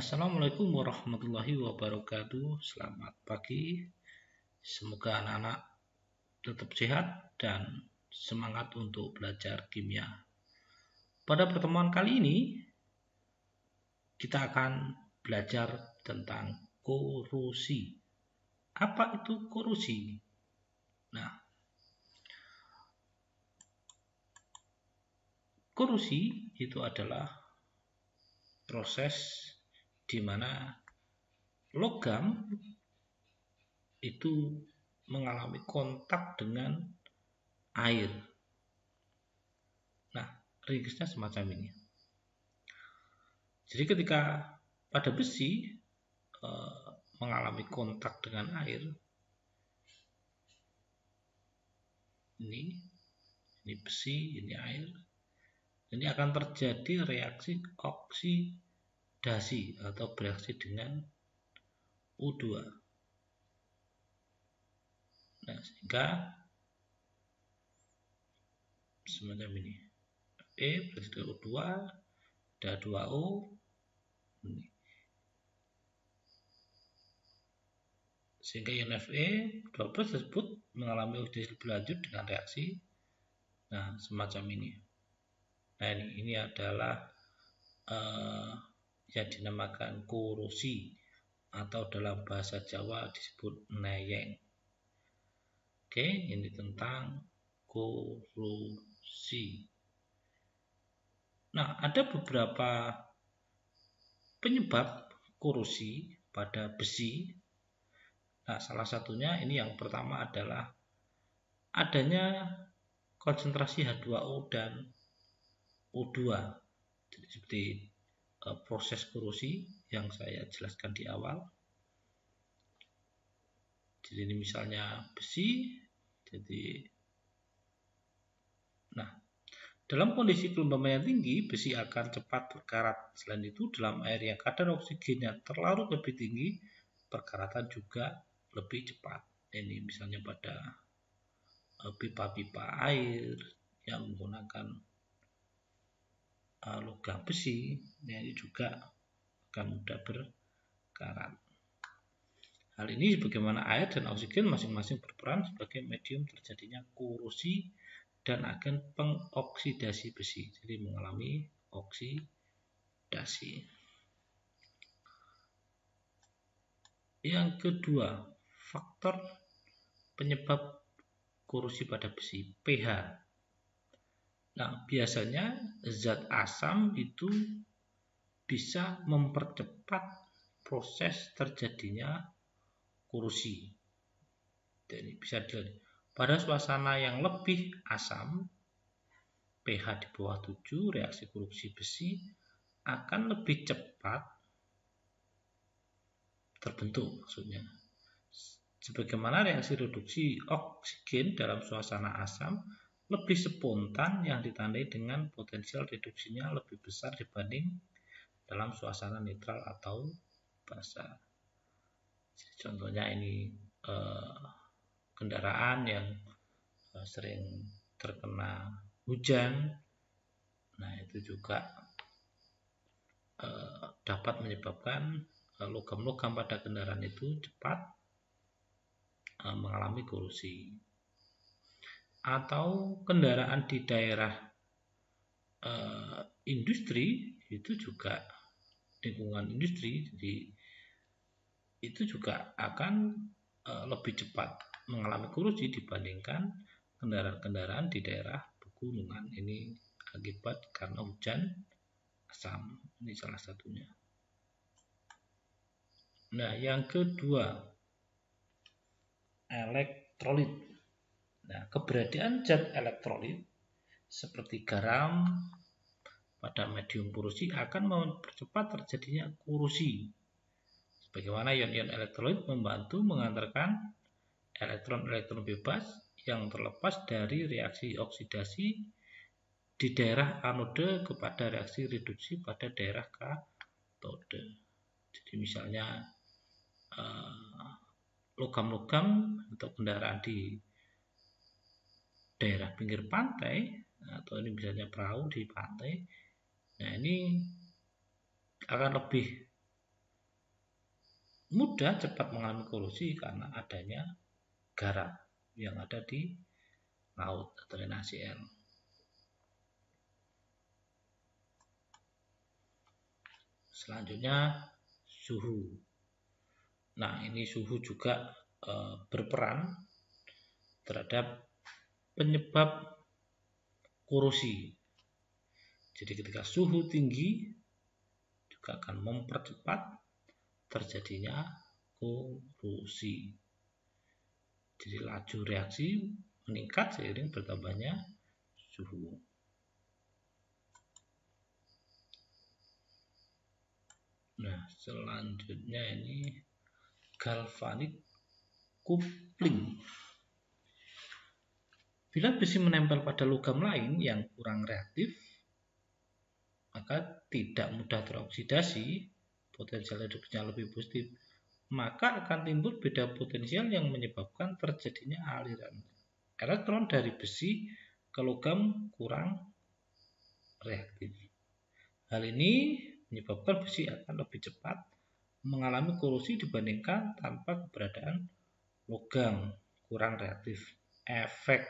Assalamualaikum warahmatullahi wabarakatuh. Selamat pagi. Semoga anak-anak tetap sehat dan semangat untuk belajar kimia. Pada pertemuan kali ini, kita akan belajar tentang korosi. Apa itu korosi? Nah, korosi itu adalah proses di mana logam itu mengalami kontak dengan air. Nah, ringkasnya semacam ini. Jadi ketika pada besi mengalami kontak dengan air, ini besi, ini air, ini akan terjadi reaksi oksidasi atau bereaksi dengan O2. Nah, sehingga semacam ini. Fe bereaksi dengan O2, ada 2O. Ini. Sehingga ion Fe droplet tersebut mengalami oksidasi berlanjut dengan reaksi semacam ini. Nah, ini adalah yang dinamakan korosi atau dalam bahasa Jawa disebut neyeng. Oke, ini tentang korosi. Nah, ada beberapa penyebab korosi pada besi. Nah, salah satunya ini yang pertama adalah adanya konsentrasi H2O dan O2. Jadi seperti proses korosi yang saya jelaskan di awal. Jadi ini misalnya besi. Dalam kondisi kelembaban yang tinggi, besi akan cepat berkarat. Selain itu, dalam air yang kadar oksigennya terlarut lebih tinggi, perkaratan juga lebih cepat. Ini misalnya pada pipa-pipa air yang menggunakan logam besi, ini juga akan mudah berkarat. Hal ini sebagaimana air dan oksigen masing-masing berperan sebagai medium terjadinya korosi dan agen pengoksidasi besi. Jadi mengalami oksidasi. Yang kedua, faktor penyebab korosi pada besi, pH. Nah, biasanya zat asam itu bisa mempercepat proses terjadinya korosi. Jadi bisa dilihat pada suasana yang lebih asam, pH di bawah 7, reaksi korosi besi akan lebih cepat terbentuk maksudnya. Sebagaimana reaksi reduksi oksigen dalam suasana asam lebih spontan yang ditandai dengan potensial reduksinya lebih besar dibanding dalam suasana netral atau basah. Contohnya ini kendaraan yang sering terkena hujan, nah itu juga dapat menyebabkan logam-logam pada kendaraan itu cepat mengalami korosi. Atau kendaraan di daerah industri itu juga lingkungan industri, jadi itu juga akan lebih cepat mengalami korosi dibandingkan kendaraan-kendaraan di daerah pegunungan. Ini akibat karena hujan asam, ini salah satunya. Nah, yang kedua, elektrolit. Nah, keberadaan zat elektrolit seperti garam pada medium korosi akan mempercepat terjadinya korosi. Sebagaimana ion-ion elektrolit membantu mengantarkan elektron-elektron bebas yang terlepas dari reaksi oksidasi di daerah anode kepada reaksi reduksi pada daerah katode. Jadi misalnya logam-logam atau kendaraan di daerah pinggir pantai, atau ini misalnya perahu di pantai, nah ini akan lebih mudah cepat mengalami korosi karena adanya garam yang ada di laut atau NaCl. Selanjutnya suhu. Nah, ini suhu juga berperan terhadap penyebab korosi. Jadi ketika suhu tinggi juga akan mempercepat terjadinya korosi. Jadi laju reaksi meningkat seiring bertambahnya suhu. Nah, selanjutnya ini galvanic coupling. Bila besi menempel pada logam lain yang kurang reaktif, maka tidak mudah teroksidasi, potensial reduksinya lebih positif, maka akan timbul beda potensial yang menyebabkan terjadinya aliran elektron dari besi ke logam kurang reaktif. Hal ini menyebabkan besi akan lebih cepat mengalami korosi dibandingkan tanpa keberadaan logam kurang reaktif. Efek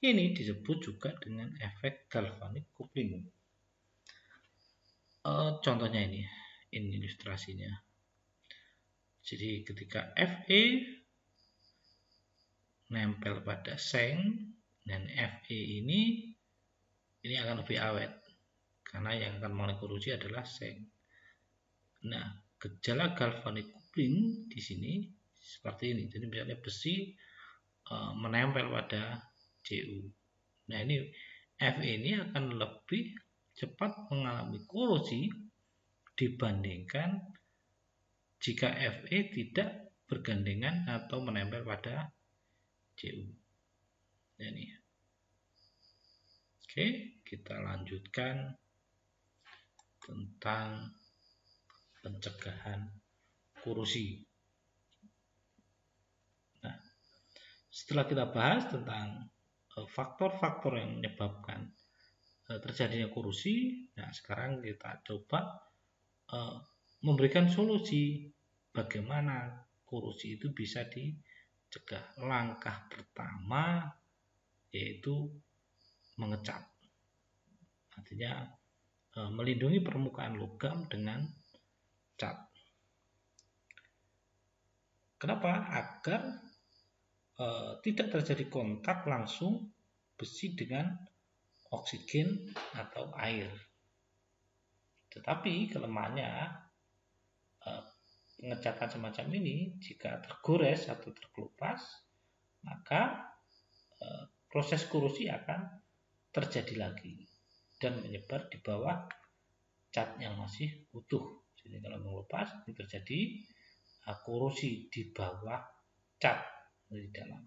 ini disebut juga dengan efek galvanic coupling. Contohnya ini ilustrasinya. Jadi ketika Fe nempel pada seng dan Fe ini akan lebih awet karena yang akan mengalami korosi adalah seng. Nah, gejala galvanic coupling di sini seperti ini. Jadi misalnya besi menempel pada Cu. Nah, ini Fe ini akan lebih cepat mengalami korosi dibandingkan jika Fe tidak bergandengan atau menempel pada Cu. Nah, ini. Oke, kita lanjutkan tentang pencegahan korosi. Nah, setelah kita bahas tentang faktor-faktor yang menyebabkan terjadinya korosi, nah sekarang kita coba memberikan solusi bagaimana korosi itu bisa dicegah. Langkah pertama yaitu mengecat, artinya melindungi permukaan logam dengan cat. Kenapa? Agar tidak terjadi kontak langsung besi dengan oksigen atau air. Tetapi kelemahannya pengecatan semacam ini jika tergores atau terkelupas, maka proses korosi akan terjadi lagi dan menyebar di bawah cat yang masih utuh. Jadi kalau mengelupas ini terjadi korosi di bawah cat di dalam.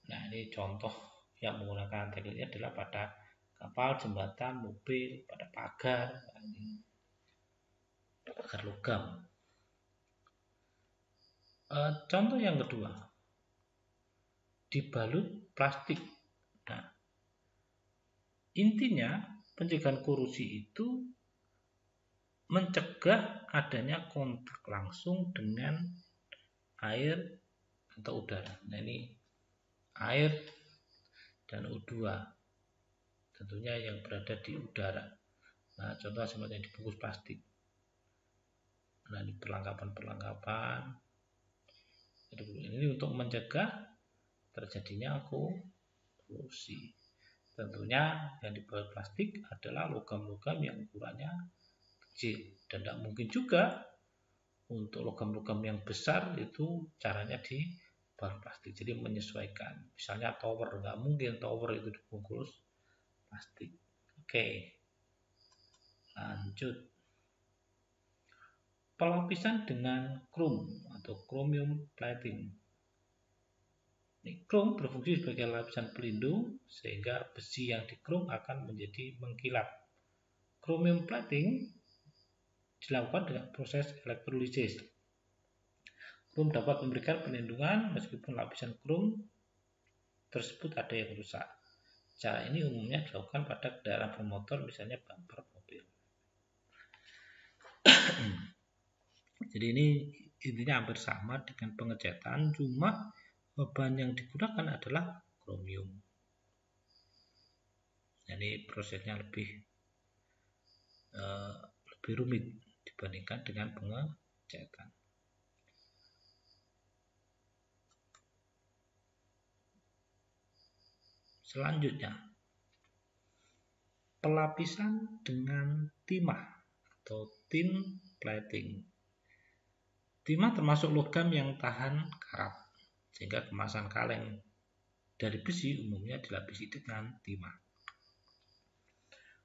Nah, ini contoh yang menggunakan teknik ini adalah pada kapal, jembatan, mobil, pada pagar, pagar logam. Contoh yang kedua, dibalut plastik. Nah, intinya pencegahan korosi itu mencegah adanya kontak langsung dengan air atau udara. Nah, ini air dan O2 tentunya yang berada di udara. Nah, contoh seperti yang dibungkus plastik. Nah, ini perlengkapan ini untuk mencegah terjadinya korosi. Tentunya yang dibalut plastik adalah logam-logam yang ukurannya kecil, dan tidak mungkin juga untuk logam-logam yang besar itu caranya dibalut plastik. Jadi menyesuaikan. Misalnya tower, nggak mungkin tower itu dibungkus plastik. Oke, lanjut. Pelapisan dengan krom atau chromium plating. Krom berfungsi sebagai lapisan pelindung sehingga besi yang dikrom akan menjadi mengkilap. Chromium plating dilakukan dengan proses elektrolisis. Krom dapat memberikan perlindungan meskipun lapisan krom tersebut ada yang rusak. Cara ini umumnya dilakukan pada kendaraan bermotor, misalnya bumper mobil. Jadi ini intinya hampir sama dengan pengecatan, cuma bahan yang digunakan adalah kromium. Jadi prosesnya lebih rumit dibandingkan dengan pengecatan. Selanjutnya, pelapisan dengan timah atau tin plating. Timah termasuk logam yang tahan karat, sehingga kemasan kaleng dari besi umumnya dilapisi dengan timah.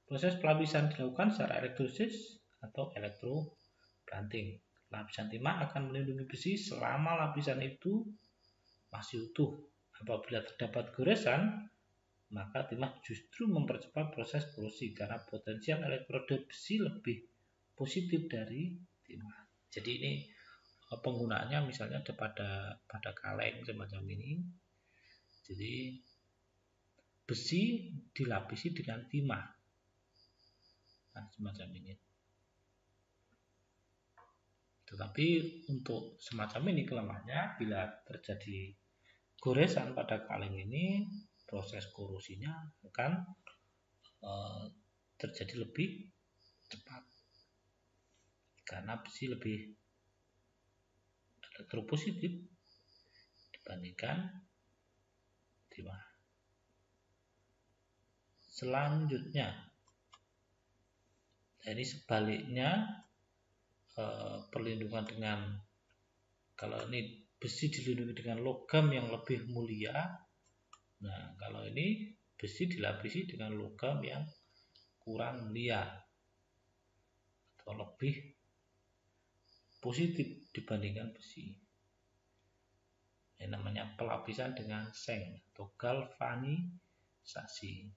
Proses pelapisan dilakukan secara elektrolisis atau elektroplanting. Lapisan timah akan melindungi besi selama lapisan itu masih utuh. Apabila terdapat goresan, maka timah justru mempercepat proses korosi karena potensial elektroda besi lebih positif dari timah. Jadi ini penggunaannya misalnya pada kaleng semacam ini. Jadi besi dilapisi dengan timah. Nah, semacam ini. Tetapi untuk semacam ini kelemahannya, bila terjadi goresan pada kaleng ini, proses korosinya akan terjadi lebih cepat karena besi lebih elektropositif dibandingkan timah. Selanjutnya, jadi sebaliknya, perlindungan dengan, kalau ini besi dilindungi dengan logam yang lebih mulia. Nah, kalau ini besi dilapisi dengan logam yang kurang mulia atau lebih positif dibandingkan besi. Yang namanya pelapisan dengan seng atau galvanisasi.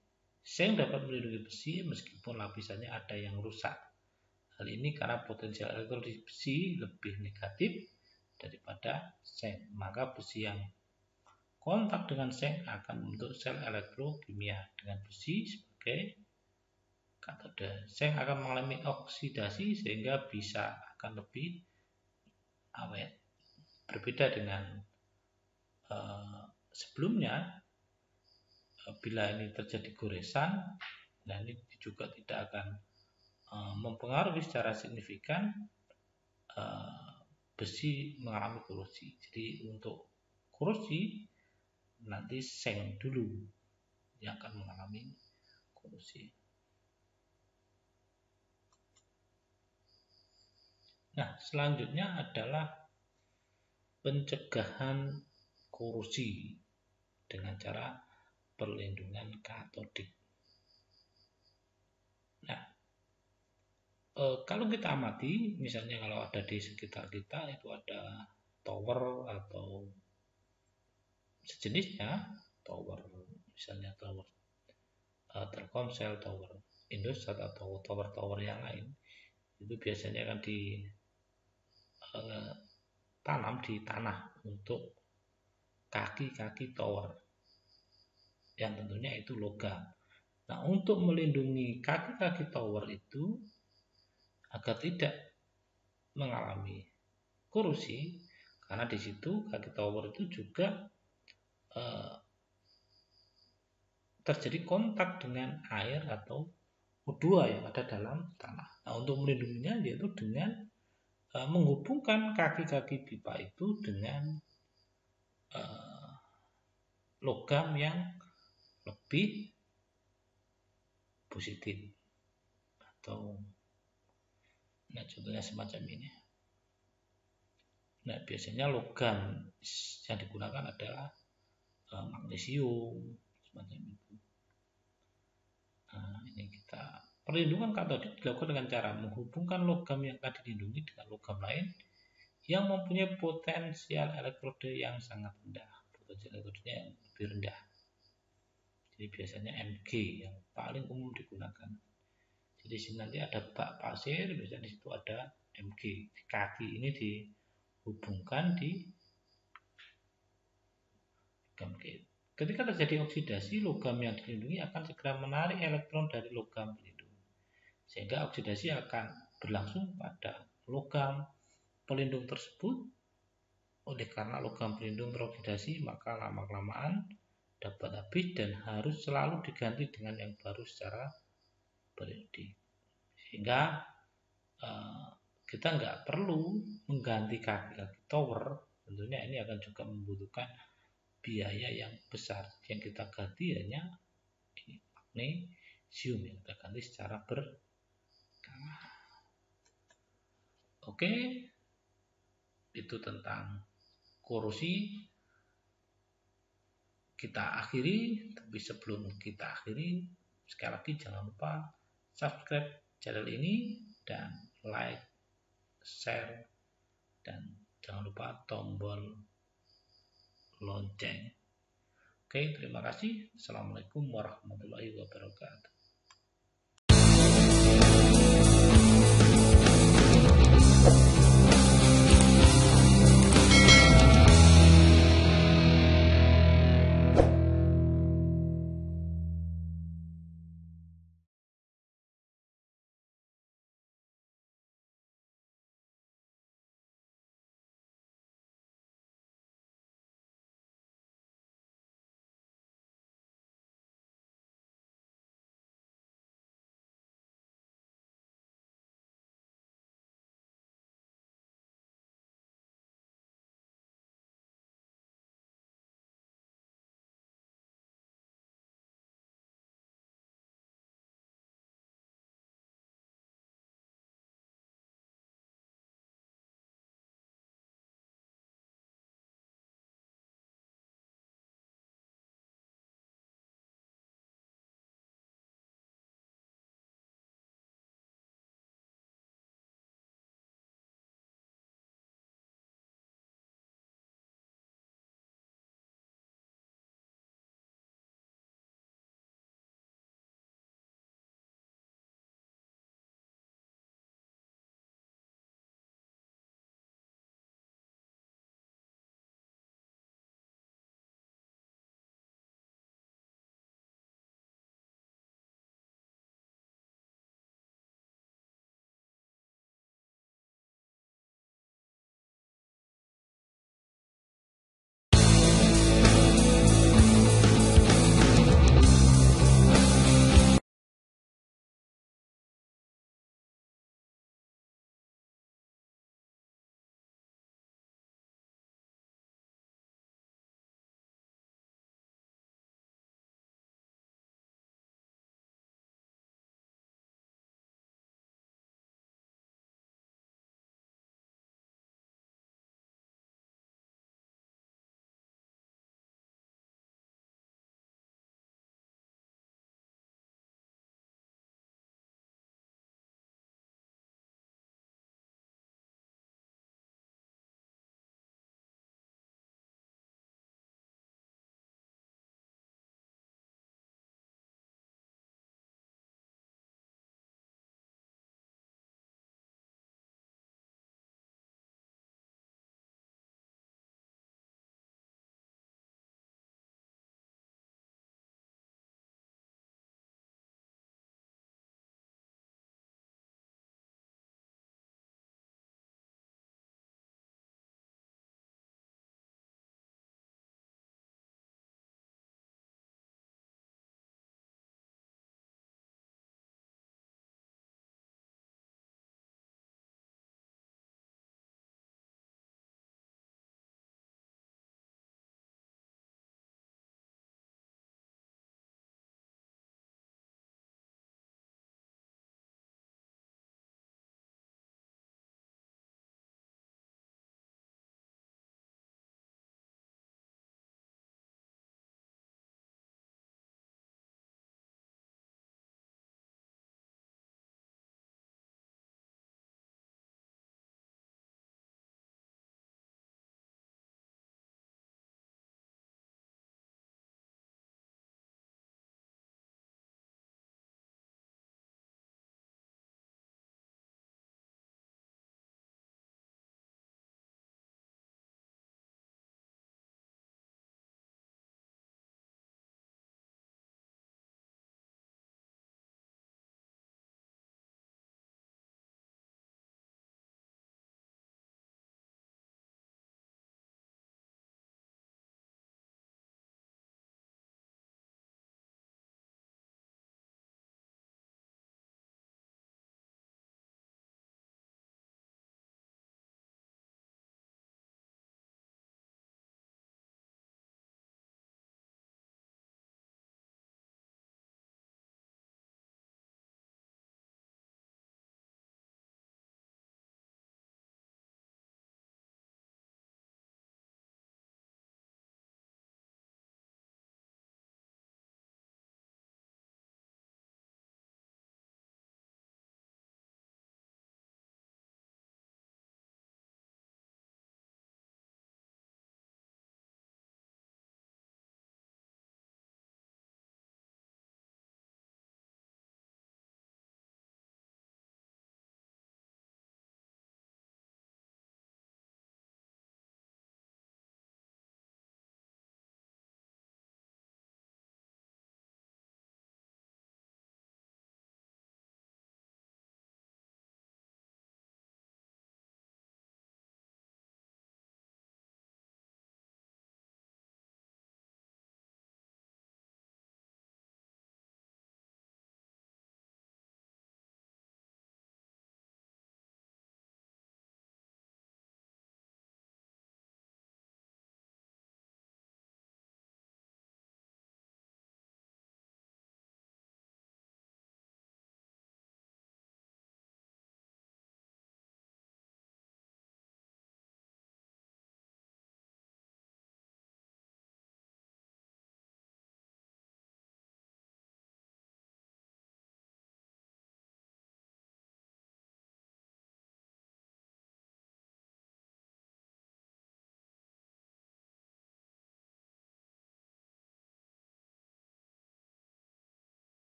Seng dapat melindungi besi meskipun lapisannya ada yang rusak. Hal ini karena potensial elektron di besi lebih negatif daripada seng. Maka besi yang kontak dengan seng akan membentuk sel elektrokimia dengan besi sebagai katode. Seng akan mengalami oksidasi sehingga bisa akan lebih awet. Berbeda dengan sebelumnya, bila ini terjadi goresan, nah ini juga tidak akan mempengaruhi secara signifikan besi mengalami korosi. Jadi untuk korosi nanti seng dulu yang akan mengalami korosi. Nah, selanjutnya adalah pencegahan korosi dengan cara perlindungan katodik. Nah, kalau kita amati, misalnya kalau ada di sekitar kita itu ada tower atau sejenisnya, tower misalnya tower Telkomsel, tower Indosat atau tower-tower yang lain, itu biasanya akan ditanam di tanah untuk kaki-kaki tower yang tentunya itu logam. Nah, untuk melindungi kaki-kaki tower itu agar tidak mengalami korosi, karena di situ kaki tower itu juga terjadi kontak dengan air atau O2 yang ada dalam tanah. Nah, untuk melindunginya yaitu dengan menghubungkan kaki-kaki pipa itu dengan logam yang lebih positif atau, nah contohnya semacam ini. Nah, biasanya logam yang digunakan adalah magnesium semacam itu. Nah, ini kita perlindungan katodik dilakukan dengan cara menghubungkan logam yang akan dilindungi dengan logam lain yang mempunyai potensial elektroda yang sangat rendah. Potensial elektrodanya yang lebih rendah. Jadi biasanya Mg yang paling umum digunakan. Jadi sini nanti ada bak pasir, biasanya di situ ada Mg. Di kaki ini dihubungkan di Mg. Ketika terjadi oksidasi, logam yang dilindungi akan segera menarik elektron dari logam pelindung. Sehingga oksidasi akan berlangsung pada logam pelindung tersebut. Oleh karena logam pelindung teroxidasi, maka lama-kelamaan dapat habis dan harus selalu diganti dengan yang baru secara periodik. Sehingga kita nggak perlu mengganti kaki-kaki tower. Tentunya ini akan juga membutuhkan biaya yang besar. Yang kita ganti hanya ini magnesium yang kita ganti secara berkala. Oke, itu tentang korosi. Kita akhiri, tapi sebelum kita akhiri, sekali lagi jangan lupa subscribe channel ini dan like, share, dan jangan lupa tombol lonceng. Oke, terima kasih. Assalamualaikum warahmatullahi wabarakatuh.